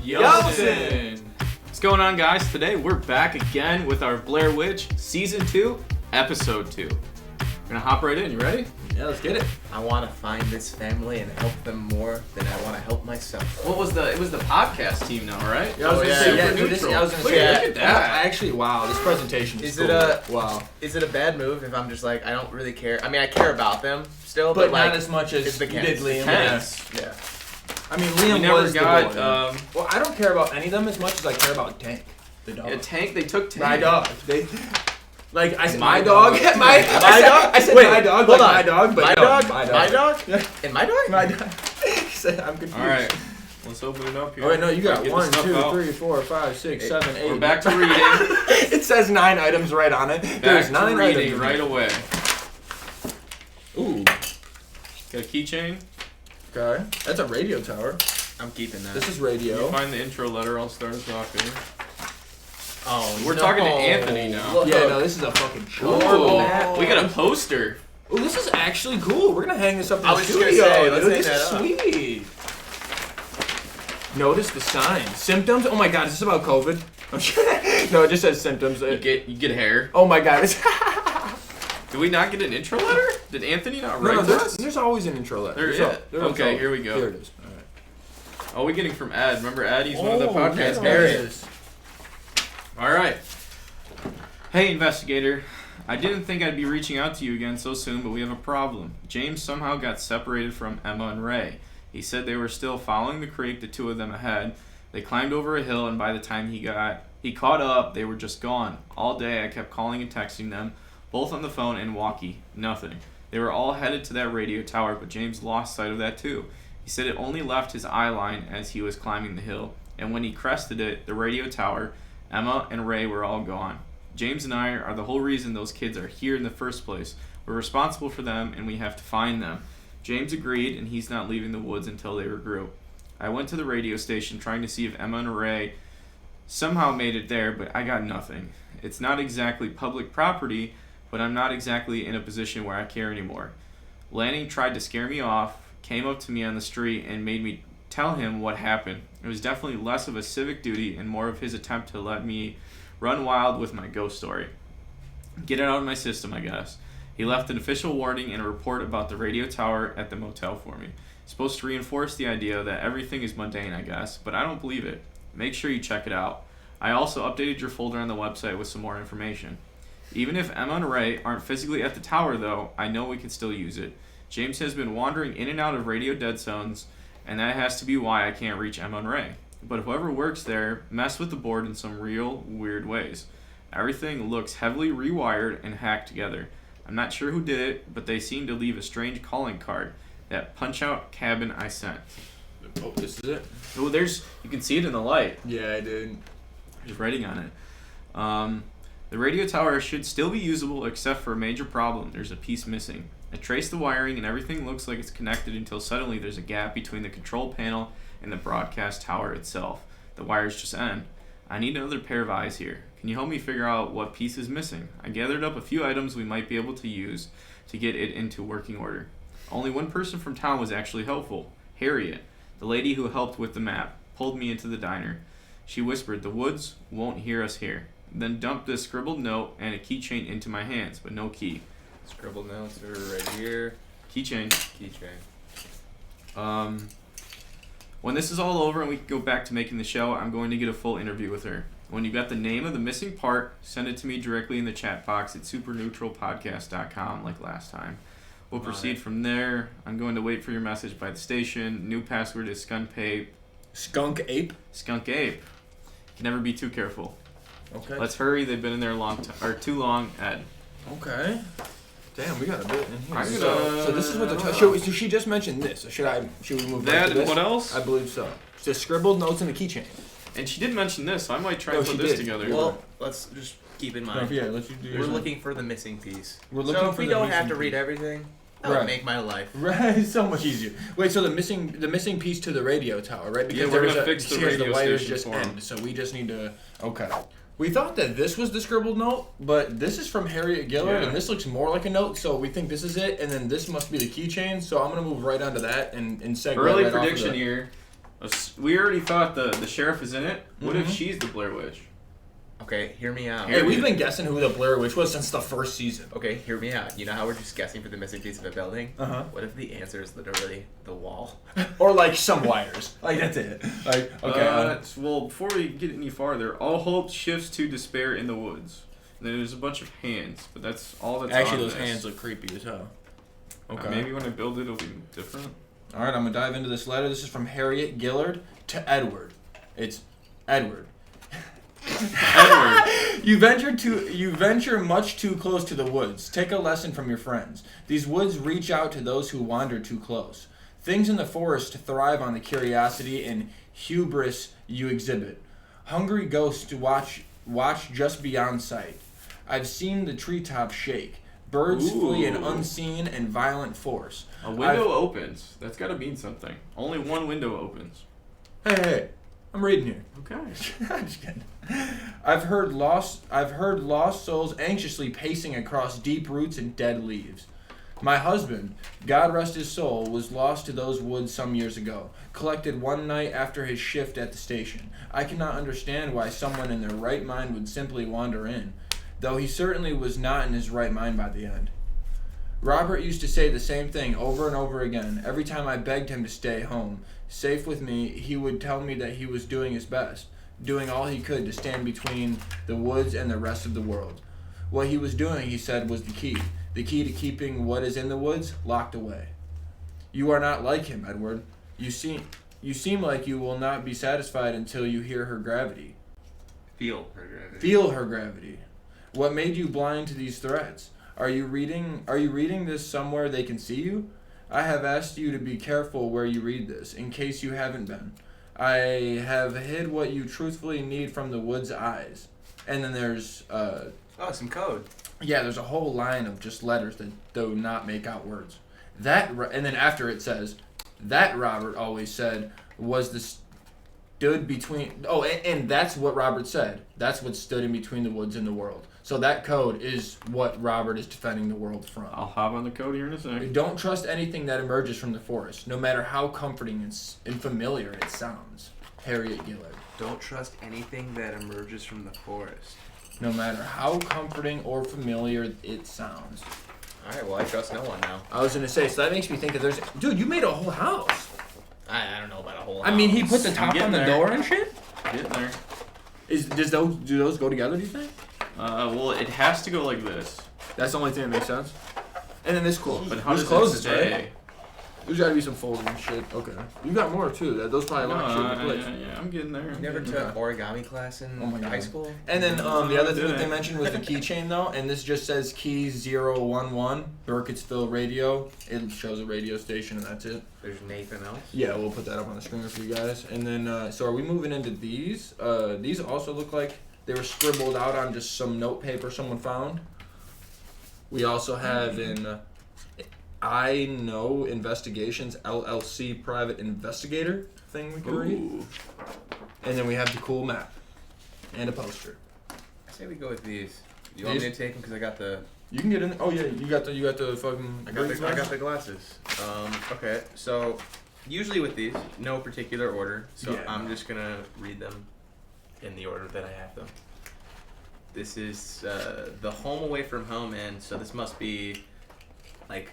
Yooosin! What's going on, guys? Today we're back again with our Blair Witch Season 2, Episode 2. We're gonna hop right in. You ready? Yeah, let's get it. I want to find this family and help them more than I want to help myself. What was the? It was the podcast team now, right? Yeah, I was gonna say, super dude, neutral. I was gonna Look say, at that. Actually, wow, this presentation is Is cool. it wow? Is it a bad move if I'm just like, I don't really care? I mean, I care about them still, But like, not as much as it's the you did Kents. Liam. Kents. Yeah. I mean, We Liam never was got. the boy. Well, I don't care about any of them as much as I care about Tank, the dog. Tank. They took Tank. My dog. Like I said, My my dog. dog. my dog. I said Wait, my dog. hold like on. my dog. But My no, dog? My dog. My dog? Yeah. And my dog? My dog. He said, I'm confused. All right, let's open it up here. Oh wait, no, you got Get the 1, stuff 2, out. 3, 4, 5, 6, 7, 8. We're back to reading. It says 9 items right on it. There's Back 9 to reading items. right away. Ooh. Got a keychain. Okay. That's a radio tower. I'm keeping that. This is You radio. find the intro letter. I'll start us off here. Oh, We're talking to Anthony now. Look. Yeah, no, this is a fucking show. Oh, we got a poster. Oh, this is actually cool. We're gonna hang this up in I the was just studio. gonna say, let's dude. hang This is that up. sweet. Notice the signs. Symptoms? Oh my god, is this about COVID? No, it just says symptoms. You get hair. Oh my god. It's Did we not get an intro letter? Did Anthony not no, write no, this? there's always an intro letter. There There's is. al- there's Okay, al- here we go. Here it is. All right. Oh, we're getting from Ed. Remember Ed? He's one of the podcast Harriet. guys. All right. Hey, investigator. I didn't think I'd be reaching out to you again so soon, but we have a problem. James somehow got separated from Emma and Ray. He said they were still following the creek, the two of them ahead. They climbed over a hill, and by the time he caught up, they were just gone. All day I kept calling and texting them, both on the phone and walkie. Nothing. They were all headed to that radio tower, but James lost sight of that too. He said it only left his eye line as he was climbing the hill, and when he crested it, the radio tower, Emma and Ray were all gone. James and I are the whole reason those kids are here in the first place. We're responsible for them, and we have to find them. James agreed, and he's not leaving the woods until they regroup. I went to the radio station trying to see if Emma and Ray somehow made it there, but I got nothing. It's not exactly public property, but I'm not exactly in a position where I care anymore. Lanning tried to scare me off, came up to me on the street, and made me tell him what happened. It was definitely less of a civic duty and more of his attempt to let me run wild with my ghost story. Get it out of my system, I guess. He left an official warning and a report about the radio tower at the motel for me. Supposed to reinforce the idea that everything is mundane, I guess, but I don't believe it. Make sure you check it out. I also updated your folder on the website with some more information. Even if Emma and Ray aren't physically at the tower, though, I know we can still use it. James has been wandering in and out of radio dead zones, and that has to be why I can't reach Emma and Ray. But whoever works there messed with the board in some real weird ways. Everything looks heavily rewired and hacked together. I'm not sure who did it, but they seem to leave a strange calling card. That punch-out cabin I sent. Oh, this is it? Oh, you can see it in the light. Yeah, I did. There's writing on it. The radio tower should still be usable except for a major problem. There's a piece missing. I traced the wiring and everything looks like it's connected until suddenly there's a gap between the control panel and the broadcast tower itself. The wires just end. I need another pair of eyes here. Can you help me figure out what piece is missing? I gathered up a few items we might be able to use to get it into working order. Only one person from town was actually helpful. Harriet, the lady who helped with the map, pulled me into the diner. She whispered, "The woods won't hear us here." Then dumped this scribbled note and a keychain into my hands, but no key. Scribbled notes are right here. Keychain. Keychain. When this is all over and we can go back to making the show, I'm going to get a full interview with her. When you got the name of the missing part, send it to me directly in the chat box at superneutralpodcast.com like last time. We'll proceed from there. I'm going to wait for your message by the station. New password is skunkpape. Skunk ape? Skunk ape. Can never be too careful. Okay. Let's hurry. They've been in there too long, Ed. Okay. Damn, we got a bit in here. I'm So this is what the she just mentioned this. So should we move that back to and this? what else? I believe so. Just scribbled notes in the keychain. And she did mention this, so I might try and she put this did. together. Well, let's just keep in mind. Yeah, let's do We're looking for the missing piece. We're looking so if for we the don't have missing to read piece. everything, that would Right. make my life. Right, it's so much easier. Wait, so the missing piece to the radio tower, right? Yeah, we're gonna fix the she has radio wires station just for 'em. end, so we just need to. Okay. We thought that this was the scribbled note, but this is from Harriet Gillard, Yeah. and this looks more like a note, so we think this is it, and then this must be the keychain, so I'm going to move right onto that and segue Early right off of prediction the- here. We already thought the sheriff is in it. What if Mhm. she's the Blair Witch? Okay, hear me out. Hey, we've been guessing who the Blair Witch was since the first season. Okay, hear me out. You know how we're just guessing for the missing piece of a building? Uh-huh. What if the answer is literally the wall? Or like some wires. Like that's it. Like okay. Well, before we get any farther, all hope shifts to despair in the woods. And then there's a bunch of hands, but that's all that's Actually, on those this. hands look creepy as hell. Okay. Maybe when I build it, it'll be different. All right, I'm gonna dive into this letter. This is from Harriet Gillard to Edward. It's Edward. Edward. You venture much too close to the woods. Take a lesson from your friends. These woods reach out to those who wander too close. Things in the forest thrive on the curiosity and hubris you exhibit. Hungry ghosts watch just beyond sight. I've seen the treetops shake. Birds flee an unseen and violent force. A window opens. That's got to mean something. Only one window opens. Hey, I'm reading here. Okay. I'm just kidding. I've heard lost souls anxiously pacing across deep roots and dead leaves. My husband, God rest his soul, was lost to those woods some years ago, collected one night after his shift at the station. I cannot understand why someone in their right mind would simply wander in, though he certainly was not in his right mind by the end. Robert used to say the same thing over and over again. Every time I begged him to stay home, safe with me, he would tell me that he was doing his best, doing all he could to stand between the woods and the rest of the world. What he was doing, he said, was the key to keeping what is in the woods locked away. You are not like him, Edward. You seem like you will not be satisfied until you hear her gravity. Feel her gravity. Feel her gravity. What made you blind to these threats? Are you reading this somewhere they can see you? I have asked you to be careful where you read this, in case you haven't been. I have hid what you truthfully need from the wood's eyes. And then there's some code. Yeah, there's a whole line of just letters that do not make out words. And then after it says, that Robert always said was the stood between. Oh, and that's what Robert said. That's what stood in between the woods and the world. So that code is what Robert is defending the world from. I'll hop on the code here in a second. Don't trust anything that emerges from the forest, no matter how comforting and familiar it sounds. Harriet Gillard. Don't trust anything that emerges from the forest. No matter how comforting or familiar it sounds. Alright, well, I trust no one now. I was going to say, so that makes me think that there's... Dude, you made a whole house. I don't know about a whole house. I mean, he put the top getting on the there. door and shit? Getting there. Do those go together, do you think? Well, it has to go like this. That's the only thing that makes sense. And then this closes. But how this does closes, it stay? right? There's got to be some folding and shit. Okay. You got more, too. Those probably lock shit in place. Yeah, I'm getting there. You never took origami class in Oh my God. high school? And then the other thing that they didn't. mentioned was the keychain, though. And this just says key 011, Burkittsville Radio. It shows a radio station, and that's it. There's Nathan else? Yeah, we'll put that up on the screen for you guys. And then, so are we moving into these? These also look like they were scribbled out on just some note paper someone found. We also have in I Know Investigations LLC private investigator thing we can read. Ooh. And then we have the cool map and a poster. I say we go with these. You want me to take them because I got the... You can get in. Oh yeah, you got the fucking. I got the glasses. Okay, so usually with these, no particular order. So Yeah. I'm just gonna read them in the order that I have them. This is the home away from home, and so this must be like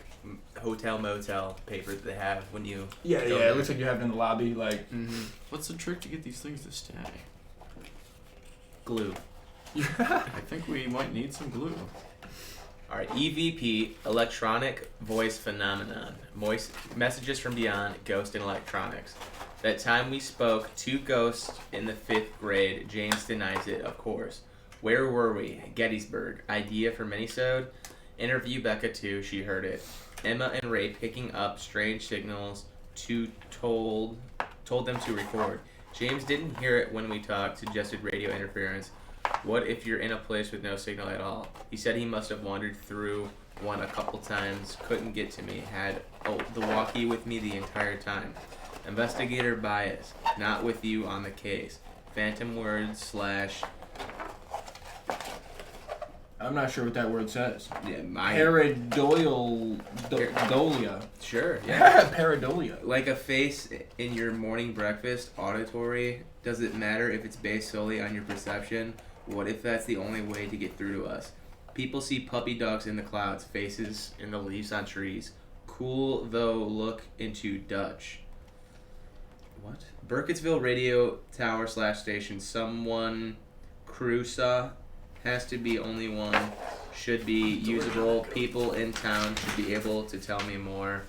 hotel motel paper that they have when you. Yeah, go yeah. there. It looks like you have it in the lobby, like. Mm-hmm. What's the trick to get these things to stay? Glue. I think we might need some glue. All right, EVP, electronic voice phenomenon. Messages from beyond, ghost and electronics. That time we spoke, 2 ghosts in the 5th grade. James denies it, of course. Where were we? Gettysburg. Idea for minisode. Interview Becca too. She heard it. Emma and Ray picking up strange signals. Told them to record. James didn't hear it when we talked. Suggested radio interference. What if you're in a place with no signal at all? He said he must have wandered through one a couple times. Couldn't get to me. Had the walkie with me the entire time. Investigator bias. Not with you on the case. Phantom words / I'm not sure what that word says. Yeah, Pareidolia. Sure, yeah. Pareidolia. Like a face in your morning breakfast, auditory. Does it matter if it's based solely on your perception? What if that's the only way to get through to us? People see puppy dogs in the clouds, faces in the leaves on trees. Cool, though, look into Dutch. What? Burkittsville radio tower / station. Someone Crusa has to be only one. Should be usable. People in town should be able to tell me more.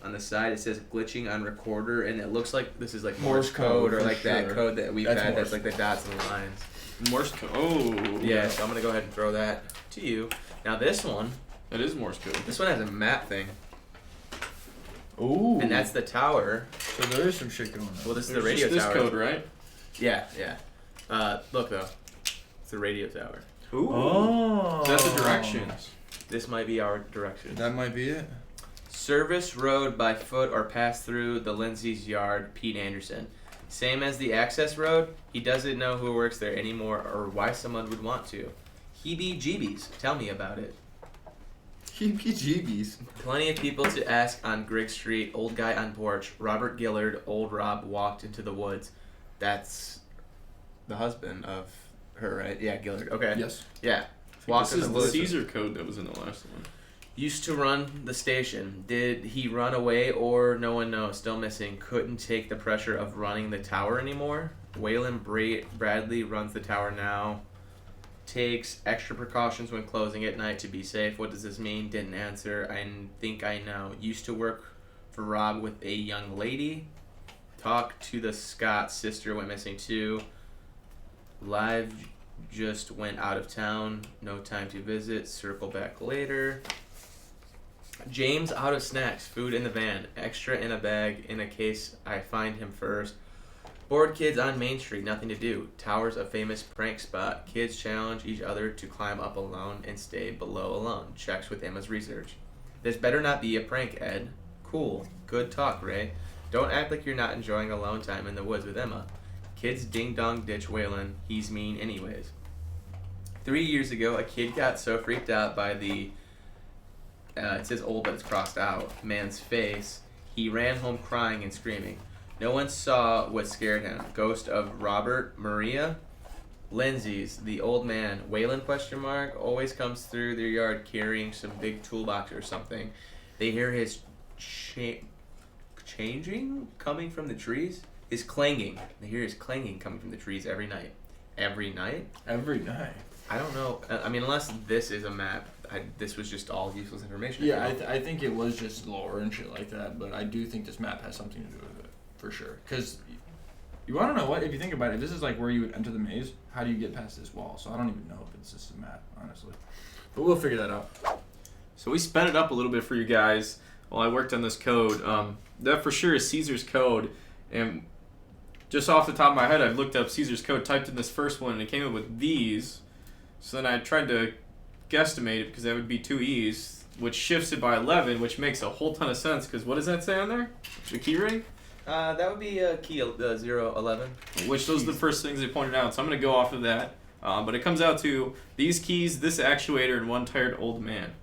On the side it says glitching on recorder, and it looks like this is like Morse code or like that code that we've had that's like the dots and the lines. Morse code. Oh. Yeah, so I'm gonna go ahead and throw that to you. Now this one. That is Morse code. This one has a map thing. Ooh. And that's the tower. So there is some shit going on. Well, this is There's the radio just tower. this code, right? Yeah, yeah. Look though. It's the radio tower. Ooh. Oh. So that's the directions. This might be our direction. That might be it. Service road by foot or pass through the Lindsay's yard, Pete Anderson. Same as the access road, he doesn't know who works there anymore or why someone would want to. Heebie-jeebies, tell me about it. Heebie-jeebies. Plenty of people to ask on Grigg Street, old guy on porch, Robert Gillard, old Rob walked into the woods. That's the husband of her, right? Yeah, Gillard, okay. Yes. Yeah. This is the Caesar code that was in the last one. Used to run the station. Did he run away or no one knows? Still missing. Couldn't take the pressure of running the tower anymore. Waylon Bradley runs the tower now. Takes extra precautions when closing at night to be safe. What does this mean? Didn't answer. I think I know. Used to work for Rob with a young lady. Talked to the Scott sister. Went missing too. Live just went out of town. No time to visit. Circle back later. James out of snacks, food in the van, extra in a bag in a case I find him first. Bored kids on Main Street, nothing to do. Tower's a famous prank spot. Kids challenge each other to climb up alone and stay below alone. Checks with Emma's research. This better not be a prank, Ed. Cool. Good talk, Ray. Don't act like you're not enjoying alone time in the woods with Emma. Kids ding-dong ditch Waylon. He's mean anyways. 3 years ago, a kid got so freaked out by the it says old but it's crossed out man's face, he ran home crying and screaming. No one saw what scared him. Ghost of Robert Maria. Lindsay's, the old man, Waylon ? Always comes through their yard carrying some big toolbox or something. They hear his changing coming from the trees. His clanging. They hear his clanging coming from the trees every night. Every night? Every night. I don't know. I mean, unless this is a map. This was just all useless information. Yeah, I think it was just lore and shit like that, but I do think this map has something to do with it, for sure. Because, you want to know what? If you think about it, this is like where you would enter the maze. How do you get past this wall? So I don't even know if it's just a map, honestly. But we'll figure that out. So we sped it up a little bit for you guys while I worked on this code. That for sure is Caesar's code. And just off the top of my head, I've looked up Caesar's code, typed in this first one, and it came up with these. So then I tried to guesstimate it because that would be 2 E's, which shifts it by 11, which makes a whole ton of sense because what does that say on there? The key ring? That would be key 011. Which those are the first things they pointed out, so I'm going to go off of that. But it comes out to these keys, this actuator, and one tired old man.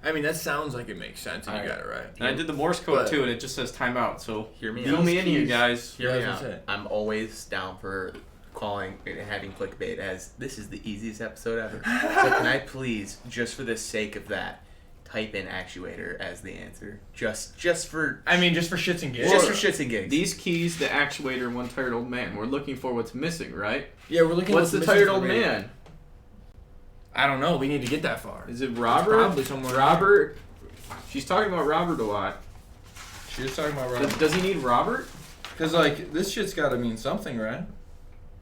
I mean, that sounds like it makes sense if you got it right. And I did the Morse code too, and it just says timeout, so hear me fill out. me in, you guys. Hear me out. I'm always down for calling and having clickbait as this is the easiest episode ever. So can I please, just for the sake of that, type in actuator as the answer? Just for... I mean, just for shits and gigs. Just for shits and gigs. These keys, the actuator, and one tired old man. We're looking for what's missing, right? Yeah, we're looking What's the tired old man? I don't know. We need to get that far. Is it Robert? Probably somewhere. Robert? She's talking about Robert a lot. She was talking about Robert. Does he need Robert? Because, like, this shit's got to mean something, right?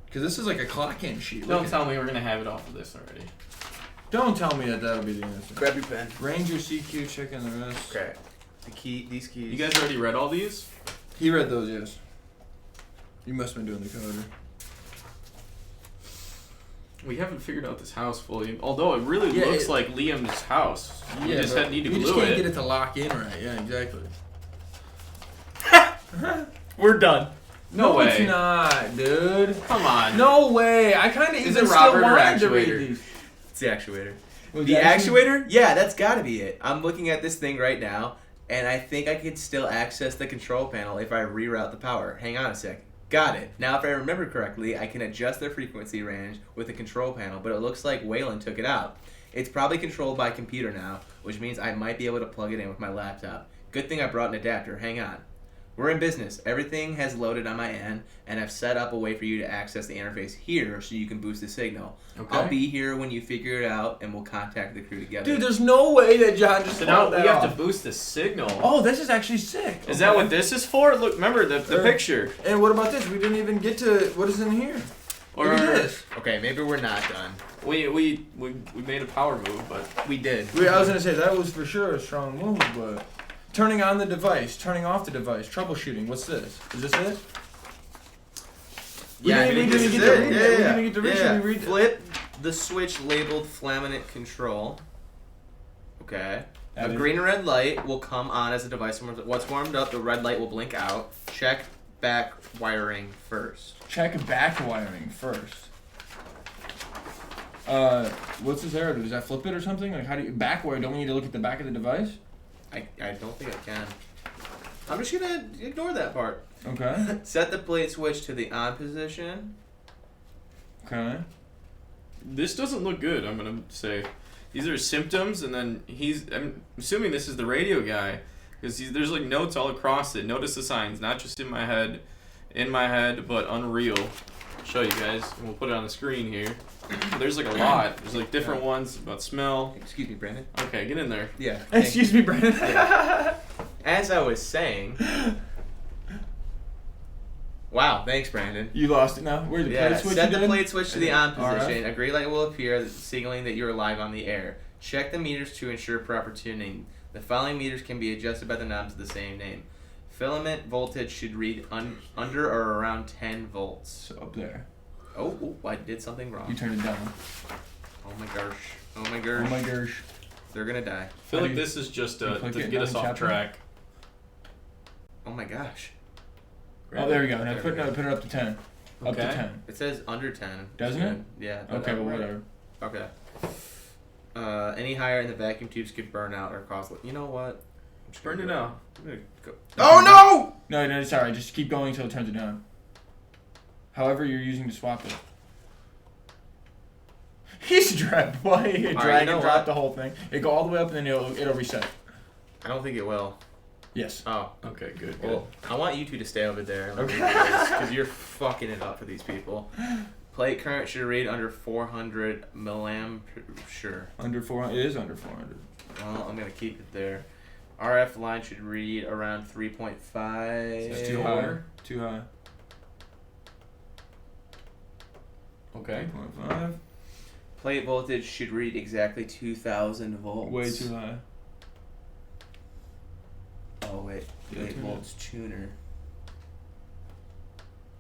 Because this is like a clock-in sheet. Don't tell me we're going to have it off of this already. Don't tell me that that'll be the answer. Grab your pen. Ranger, CQ, checking the rest. Okay. These keys. You guys already read all these? He read those, yes. You must have been doing the coder. We haven't figured out this house fully, although it really looks like Liam's house. You Yeah, just need to glue it. You just can't get it to lock in right. Yeah, exactly. We're done. No way. It's not, dude. Come on. No way. I kind of Is even it still Robert or wanted to read actuator? these. It's the actuator. Was The that actuator? Yeah, that's gotta be it. I'm looking at this thing right now, and I think I could still access the control panel if I reroute the power. Hang on a sec. Got it. Now, if I remember correctly, I can adjust the frequency range with the control panel, but it looks like Waylon took it out. It's probably controlled by computer now, which means I might be able to plug it in with my laptop. Good thing I brought an adapter. Hang on. We're in business. Everything has loaded on my end, and I've set up a way for you to access the interface here so you can boost the signal. Okay. I'll be here when you figure it out, and we'll contact the crew together. Dude, there's no way that John just So now pulled that we have off. to boost the signal. Oh, this is actually sick. Is that what this is for? Look, remember the Sure. picture. And what about this? We didn't even get to what is in here. Or Look at this. Okay, maybe we're not done. we made a power move, but We did. I was gonna say that was for sure a strong move, but turning on the device, turning off the device, troubleshooting. What's this? Is this it? We Yeah, didn't I think even this get is to it. read Yeah, that. We yeah, didn't get to read yeah. it. We read it. Flip the switch labeled laminate control. Okay. That A is- green and red light will come on as the device warms up. Once warmed up, the red light will blink out. Check back wiring first. Check back wiring first. What's this arrow do? Does that flip it or something? Like how do you back wire? Don't we need to look at the back of the device? I don't think I can. I'm just gonna ignore that part. Okay. Set the plate switch to the on position. Okay. this doesn't look good. I'm gonna say these are symptoms, and then I'm assuming this is the radio guy because there's like notes all across it. Notice the signs, not just in my head, but Unreal. I'll show you guys, and we'll put it on the screen here. There's like a lot. There's like different ones about smell. Excuse me, Brandon. Okay, get in there. Yeah. Excuse me, Brandon. Yeah. As I was saying. Wow, thanks, Brandon. You lost it now. Where's the plate switch set the again? plate switch to the on Alright. position. A green light will appear, signaling that you are live on the air. Check the meters to ensure proper tuning. The following meters can be adjusted by the knobs of the same name. Filament voltage should read under or around 10 volts. So up there. Oh, I did something wrong. You turned it down. Oh my gosh. Oh my Oh gosh. my gosh. They're gonna die. I feel How like do you- this is just you to click it get down us in off chapter? track. Oh my gosh. Oh, there we go. Now There put we go. it up to 10. Up to Okay. 10. It says under 10. Doesn't it? Yeah. but Okay, well, right. whatever. Okay. Any higher in the vacuum tubes could burn out or cause. You know what? I'm just Burn gonna it go- out. I'm gonna go. Oh no! No, sorry. Just keep going until it turns it down. However, you're using to swap it. He's dragged. Why? you Drag know and drop what? the whole thing. It go all the way up and then it'll reset. I don't think it will. Yes. Oh. Okay, good. Well, I want you two to stay over there. Okay. Because you're fucking it up for these people. Plate current should read under 400 milliamp. Sure. Under 400. It is under 400. Well, I'm gonna keep it there. RF line should read around 3.5. It's too high. Too high. Okay. 3.5. Plate voltage should read exactly 2,000 volts. Way too high. Oh wait, Yeah, 8 turn volts tuner.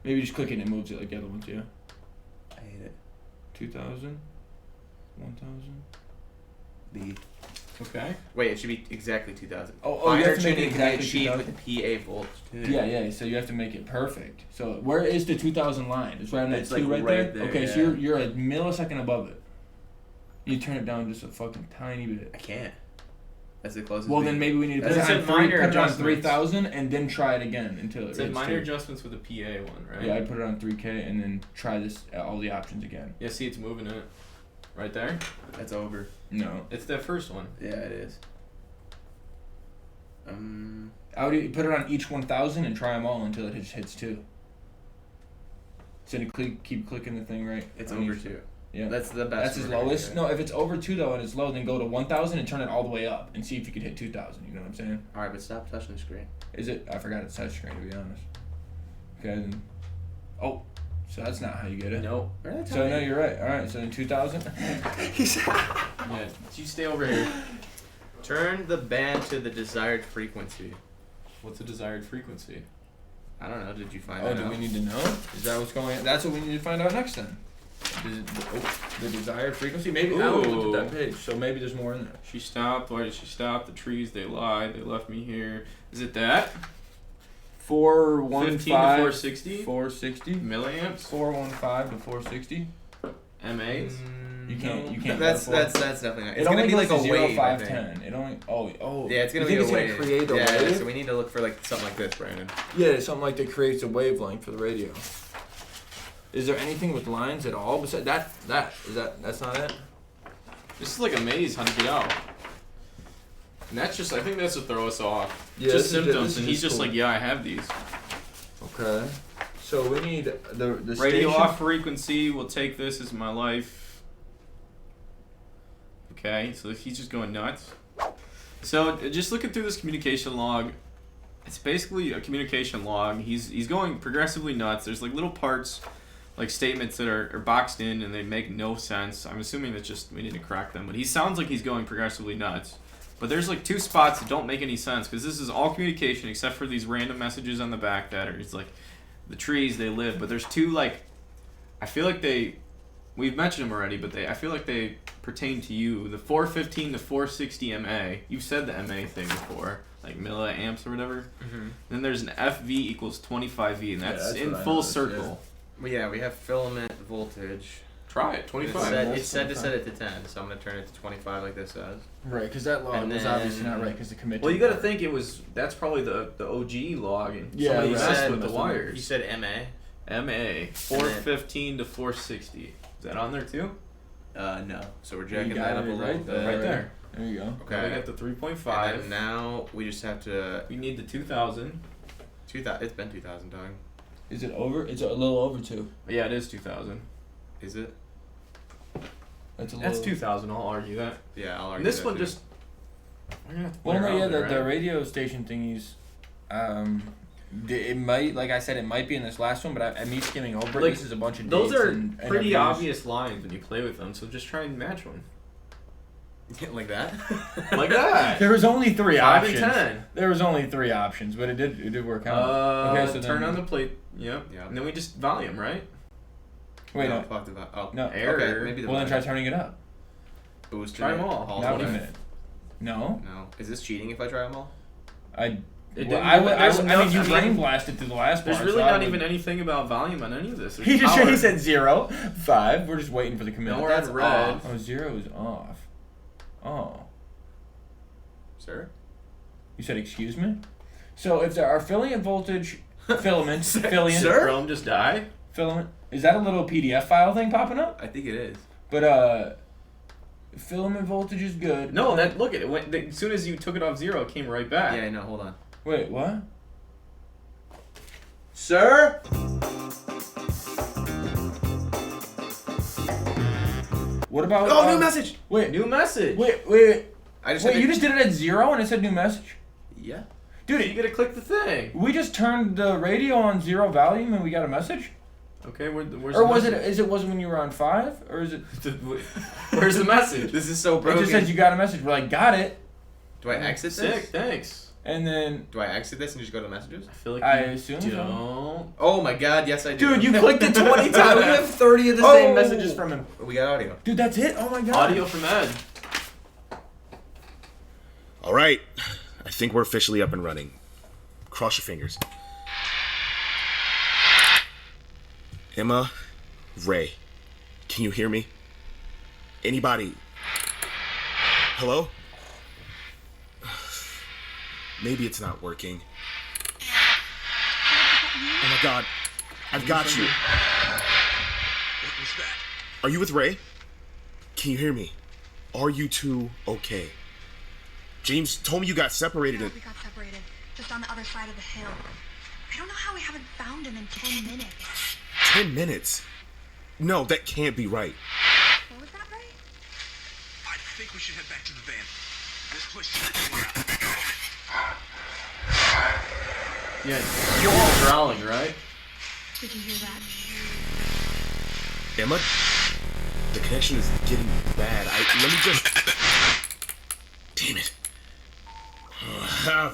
Maybe just click it and it moves it like the other ones, yeah. I hate it. 2,000. 1,000. B. Okay. Wait, it should be exactly 2,000. Oh, you Finer have to make it tuning can be exactly achieved 2,000. with the PA volts tuner. Yeah. So you have to make it perfect. So where is the 2,000 line? It's right on that It's, 2 like, right right there. there, Okay, so yeah. you're a millisecond above it. You turn it down just a fucking tiny bit. I can't. That's the closest. Well, we- then maybe we need to That's put it said on, put minor it on adjustments. 3,000 and then try it again until It said it's minor 2. adjustments with the PA one, right? Yeah, I'd put it on 3K and then try this all the options again. Yeah, see, it's moving it. Right there. That's over. No. It's that first one. Yeah, it is. I would put it on each 1,000 and try them all until it hits 2. So then keep clicking the thing right. It's on over each- 2. Yeah. That's the best. That's his we're gonna lowest. get. No, if it's over 2 though and it's low, then go to 1,000 and turn it all the way up and see if you could hit 2,000. You know what I'm saying? All right, but stop touching the screen. Is it? I forgot it's touchscreen to be honest. Okay. Then, oh, so that's not how you get it. Nope. So no, you're right. All right. So then 2,000. Yeah, you stay over here. Turn the band to the desired frequency. What's the desired frequency? I don't know. Did you find Oh, that do out? we need to know? Is that what's going on? That's what we need to find out next then. The desired frequency? Maybe I haven't looked at that page, so maybe there's more in there. She stopped. Why did she stop? The trees, they lied. They left me here. Is it that? 415 15 to 460? 460. Milliamps? 415 to 460. MAs? You can't. That's definitely not. It It's gonna only be like a goes to 0, wave. 5, I think. 10. It only. Oh. Yeah, it's gonna you be think a it's wave. gonna create a yeah, wave? so we need to look for like something like this, Brandon. Yeah, something like that creates a wavelength for the radio. Is there anything with lines at all besides that's not it? This is like a maze. How to get out? And that's just. I think that's to throw us off. Yeah, just this is symptoms, and he's just cool. like, yeah, I have these. Okay. So we need the Radio station. off frequency. Will take this as my life. Okay, so he's just going nuts. So just looking through this communication log, it's basically a communication log. He's going progressively nuts. There's like little parts, like statements that are boxed in and they make no sense. I'm assuming that just we need to crack them. But he sounds like he's going progressively nuts. But there's like 2 spots that don't make any sense because this is all communication except for these random messages on the back that are it's like the trees they live. But there's 2 like I feel like we've mentioned them already, but I feel like they pertain to you. The 415 to 460 MA. You've said the MA thing before, like milliamps or whatever. Mm-hmm. Then there's an FV equals 25V, and that's that's in what I full noticed, circle. Well, yeah, we have filament voltage. Try it, It 25. said to set it to 10, so I'm gonna turn it to 25 like this says. Right, because that log And was then- obviously not right because the commit. Well, you got to think that's probably the OG log, and Yeah, somebody right. messed with the Messed with it. You wires. said MA? MA 415 to 460. Is that on there too? No. So we're You jacking got that up it a little right bit. there. Right there. There you go. Now we Okay. got the 3.5. And then now we just have to. We need the 2000. 2000. It's been 2000, dog. Is it over? It's a little over 2. Yeah, it is 2000. Is it? That's a That's little. 2000. I'll argue that. Yeah, I'll argue. And this that one too. just. We're gonna have to Well, play no, around yeah, with it, the right? radio station thingies. It might, like I said, it might be in this last one, but I'm skimming over it. Like, This is a bunch of Those dates are and pretty interviews. obvious lines when you play with them, so just try and match one. like that. Like that. There was only 3 5 options. and 10. There was only 3 options, but it did work out. Okay, so turn then- on the plate. Yep. Yeah. And then we just volume, right? Wait, no. Fuck the oh. No. Error. Okay, maybe the Well, then try volume. turning it up. Boost Try it 'em all. Now the wait a way. minute. No. No. Is this cheating if I try them all? I It Well, didn't I, do it. would, I, There's would- I mean, you nothing- brain blasted through the last There's part. really so I not would- even anything about volume on any of this. There's He just power. he said 0, 5. We're just waiting for the commit. No, we're That's at red. off. Oh, 0 is off. Oh. Sir? You said excuse me? So if there are filament voltage filaments, Sir? Chrome just die? filament, is that a little PDF file thing popping up? I think it is. But filament voltage is good. No, that look at it. Went, as soon as you took it off 0, it came right back. Yeah, no, hold on. Wait, what? Sir? What about? Oh, new message! Wait, New message. wait. I just Wait, had you to- just did it at 0 and it said new message? Yeah. Dude, You gotta click the thing. we just turned the radio on 0 volume and we got a message? Okay, where's Or the was message? it when you were on 5? Or is it? Where's the message? This is so It broken. just says you got a message. We're like, got it. Do I exit Sick, this? thanks. And then, Do I exit this and just go to messages? I feel like I you assume so. don't. Oh my god, yes I do. Dude, you clicked it 20 times. We have 30 of the Oh. same messages from him. We got audio. Dude, that's it? Oh my god. Audio from Ed. All right, I think we're officially up and running. Cross your fingers. Emma, Ray, can you hear me? Anybody? Hello? Maybe it's not working. Oh my god, I've got you. What was that? Are you with Ray? Can you hear me? Are you two okay? James told me you got separated Yeah, and... we got separated, just on the other side of the hill. I don't know how we haven't found him in 10 minutes. 10 minutes? No, that can't be right. What was that, Ray? I think we should head back to the van. This place is freaking out. Yeah, you're all growling, right? Did you hear that? Emma, the connection is getting bad. Let me just... Damn it.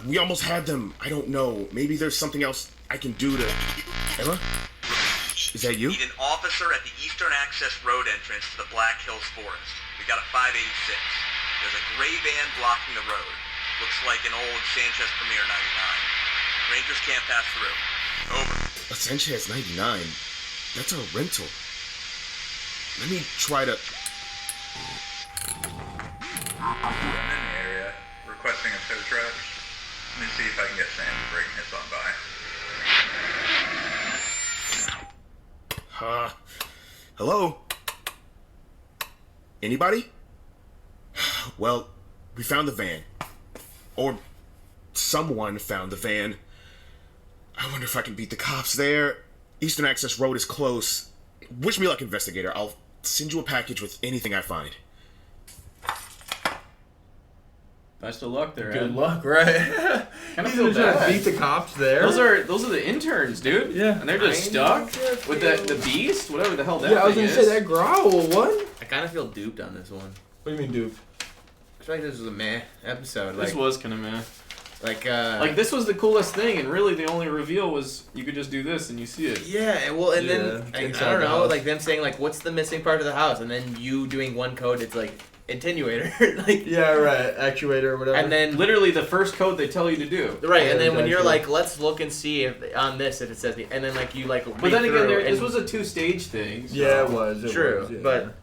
We almost had them. I don't know. Maybe there's something else I can do to... Emma? Is that you? Need an officer at the Eastern Access Road entrance to the Black Hills Forest. We got a 586. There's a gray van blocking the road. Looks like an old Sanchez Premier 99. Rangers can't pass through. Over. A Sanchez 99? That's our rental. Let me try to... I'm in the area, requesting a tow truck. Let me see if I can get Sam to bring his on by. Hello? Anybody? Well, we found the van. Or someone found the van. I wonder if I can beat the cops there. Eastern Access Road is close. Wish me luck, investigator. I'll send you a package with anything I find. Best of luck there, Good Ed. luck, right? Kind of He's feel trying to bad. beat the cops there. Those are the interns, dude. Yeah. And they're just stuck with the beast, whatever the hell that Yeah, I was thing gonna is. say that growl. What? I kind of feel duped on this one. What do you mean, dude? I feel like this was a meh episode. Like, This was kind of meh. like This was the coolest thing, and really the only reveal was you could just do this and you see it. yeah, well, and then Yeah, I inside don't the know, house. like them saying like, what's the missing part of the house, and then you doing one code, it's like attenuator, like Yeah, right. Actuator or whatever. and then Literally the first code they tell you to do. right, Yeah, and then when you're exactly. like, let's look and see if on this if it says the, and then like you like. But then again, this and, was a 2-stage thing. So. Yeah, it was. It True, was, yeah. but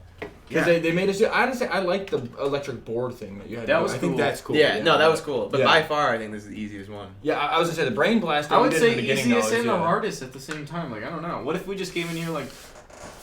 Because yeah. they made us do. Honestly, I like the electric board thing that you had. That to do. was I think cool. that's cool. Yeah, no, that was cool. But Yeah. by far, I think this is the easiest one. Yeah, I was gonna say the brain blast. I would we did say in the beginning, easiest though, and is, the yeah. hardest at the same time. Like, I don't know. What if we just came in here like...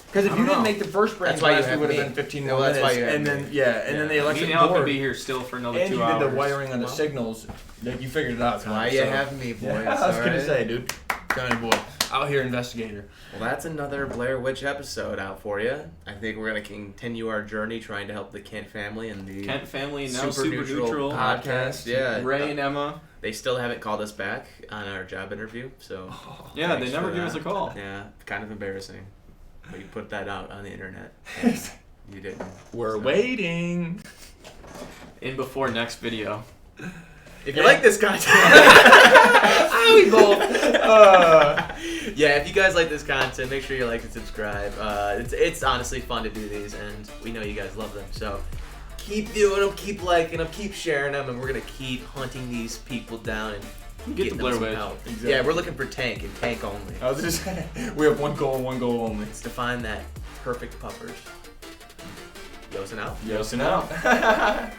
Because if I you don't didn't know. make the first brain That's why you blast, it have would have me. been 15 Well, more that's minutes. why you have and then me. and then the Me electric and Al could board. be here still for another And 2 you hours. did the wiring on the signals. Like you figured it out. That's why so. you have me, boys. Yeah, I was gonna alright? say, dude. Johnny boy, out here investigator. Well, that's another Blair Witch episode out for you. I think we're gonna continue our journey trying to help the Kent family and the Kent family, now Super Neutral. podcast. Yeah, Ray and Emma. They still haven't called us back on our job interview, so Yeah, thanks they never for give us that. a call. Yeah, kind of embarrassing. But you put that out on the internet. You didn't. We're So- waiting. In before next video. If you like this content, we both. yeah, if you guys like this content, make sure you like and subscribe. It's honestly fun to do these, and we know you guys love them. So keep doing them, keep liking them, keep sharing them, and we're gonna keep hunting these people down and Get getting the them Blair some Witch. help. Exactly. Yeah, we're looking for tank and tank only. I was just saying, we have one goal only. It's to find that perfect puppers. Yooosin out. Yooosin out.